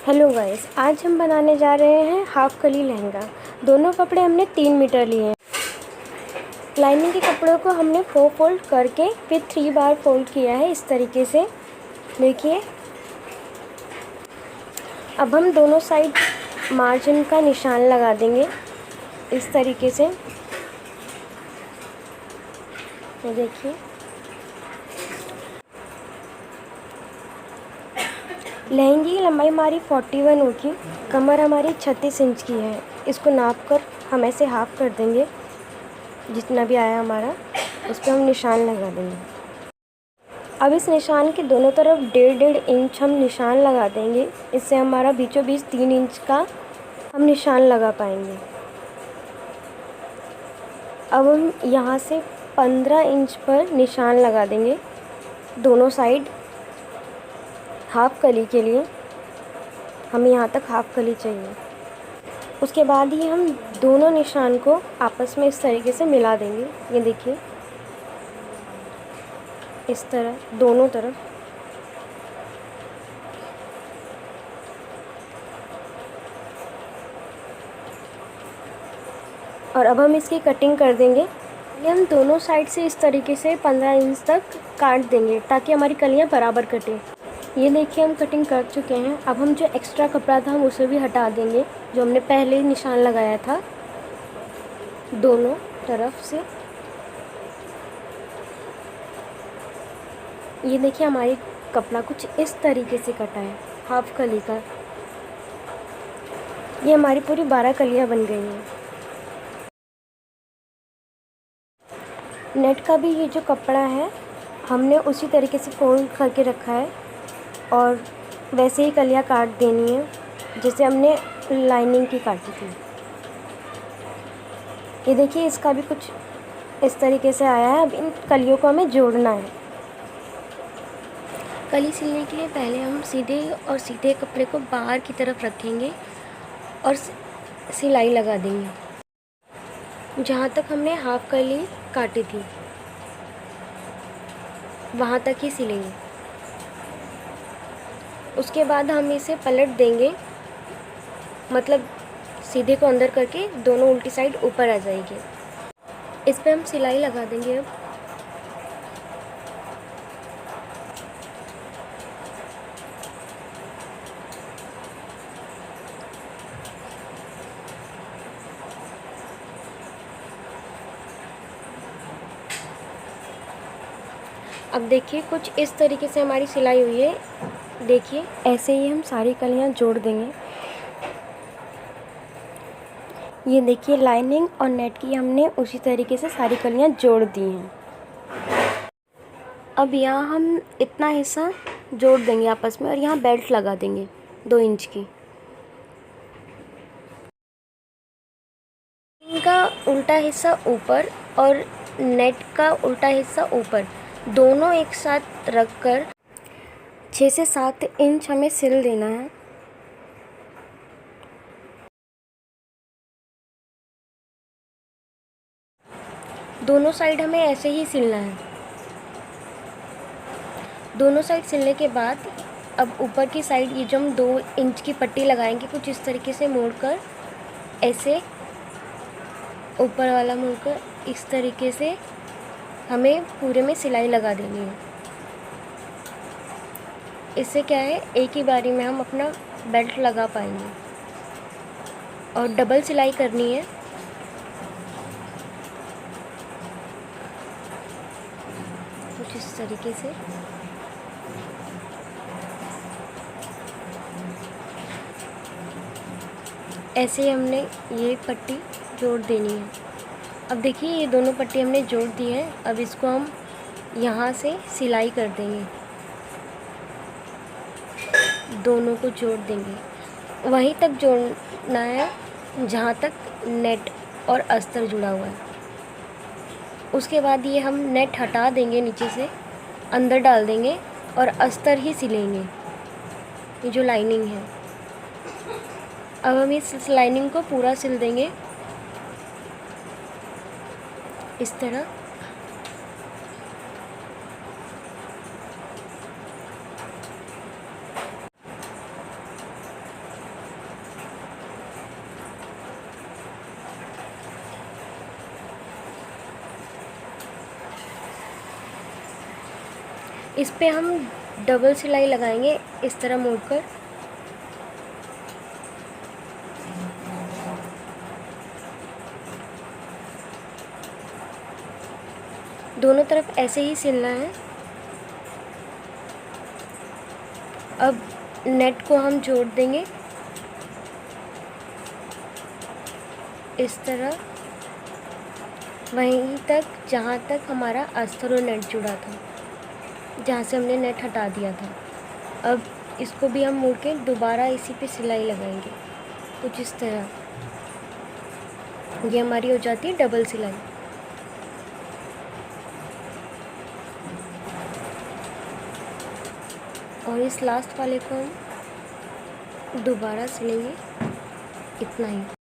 Hello guys, आज हम बनाने जा रहे हैं हाफ कली लहंगा। दोनों कपड़े हमने 3 मीटर लिए हैं। लाइनिंग के कपड़ों को हमने 4 फोल्ड करके फिर 3 बार फोल्ड किया है इस तरीके से। देखिए, अब हम दोनों साइड मार्जिन का निशान लगा देंगे इस तरीके से। ये देखिए, लहंगे की लंबाई हमारी 41 होगी, कमर हमारी 36 इंच की है। इसको नाप कर हम ऐसे हाफ कर देंगे, जितना भी आया हमारा उस पर हम निशान लगा देंगे। अब इस निशान के दोनों तरफ 1.5 इंच हम निशान लगा देंगे। इससे हमारा बीचों बीच 3 इंच का हम निशान लगा पाएंगे। अब हम यहाँ से 15 इंच पर निशान लगा देंगे दोनों साइड। हाफ कली के लिए हमें यहाँ तक हाफ कली चाहिए। उसके बाद ही हम दोनों निशान को आपस में इस तरीके से मिला देंगे। ये देखिए, इस तरह दोनों तरफ। और अब हम इसकी कटिंग कर देंगे। ये हम दोनों साइड से इस तरीके से 15 इंच तक काट देंगे ताकि हमारी कलियाँ बराबर कटें। ये देखिए, हम कटिंग कर चुके हैं। अब हम जो एक्स्ट्रा कपड़ा था हम उसे भी हटा देंगे, जो हमने पहले ही निशान लगाया था दोनों तरफ से। ये देखिए, हमारी कपड़ा कुछ इस तरीके से कटा है हाफ कली का। ये हमारी पूरी 12 कलियाँ बन गई हैं। नेट का भी ये जो कपड़ा है हमने उसी तरीके से फोल्ड करके रखा है और वैसे ही कलियाँ काट देनी है जैसे हमने लाइनिंग की काटी थी। ये देखिए, इसका भी कुछ इस तरीके से आया है। अब इन कलियों को हमें जोड़ना है। कली सिलने के लिए पहले हम सीधे कपड़े को बाहर की तरफ रखेंगे और सिलाई लगा देंगे। जहाँ तक हमने हाफ कली काटी थी वहाँ तक ही सिलेंगे। उसके बाद हम इसे पलट देंगे, मतलब सीधे को अंदर करके दोनों उल्टी साइड ऊपर आ जाएगी। इस पे हम सिलाई लगा देंगे। अब देखिए, कुछ इस तरीके से हमारी सिलाई हुई है। देखिए, ऐसे ही हम सारी कलियां जोड़ देंगे। ये देखिए, लाइनिंग और नेट की हमने उसी तरीके से सारी कलियां जोड़ दी हैं। अब यहाँ हम इतना हिस्सा जोड़ देंगे आपस में और यहाँ बेल्ट लगा देंगे 2 इंच की। इनका उल्टा हिस्सा ऊपर और नेट का उल्टा हिस्सा ऊपर, दोनों एक साथ रखकर 6 से 7 इंच हमें सिल देना है। दोनों साइड हमें ऐसे ही सिलना है। दोनों साइड सिलने के बाद अब ऊपर की साइड ये जो हम 2 इंच की पट्टी लगाएंगे, कुछ इस तरीके से मोड़कर, ऐसे ऊपर वाला मोड़कर इस तरीके से हमें पूरे में सिलाई लगा देनी है। इससे क्या है, एक ही बारी में हम अपना बेल्ट लगा पाएंगे। और डबल सिलाई करनी है। कुछ इस तरीके से। ऐसे ही हमने ये पट्टी जोड़ देनी है। अब देखिए, ये दोनों पट्टी हमने जोड़ दी है। अब इसको हम यहाँ से सिलाई कर देंगे, दोनों को जोड़ देंगे। वहीं तक जोड़ना है जहाँ तक नेट और अस्तर जुड़ा हुआ है। उसके बाद ये हम नेट हटा देंगे, नीचे से अंदर डाल देंगे और अस्तर ही सिलेंगे, ये जो लाइनिंग है। अब हम इस लाइनिंग को पूरा सिल देंगे इस तरह। इस पे हम डबल सिलाई लगाएंगे इस तरह मोड़कर। दोनों तरफ ऐसे ही सिलना है। अब नेट को हम जोड़ देंगे इस तरह, वहीं तक जहाँ तक हमारा अस्तर और नेट जुड़ा था, जहाँ से हमने नेट हटा दिया था। अब इसको भी हम मोड़ के दोबारा इसी पे सिलाई लगाएंगे कुछ इस तरह। ये हमारी हो जाती है डबल सिलाई। और इस लास्ट वाले को हम दोबारा सिलेंगे, इतना ही।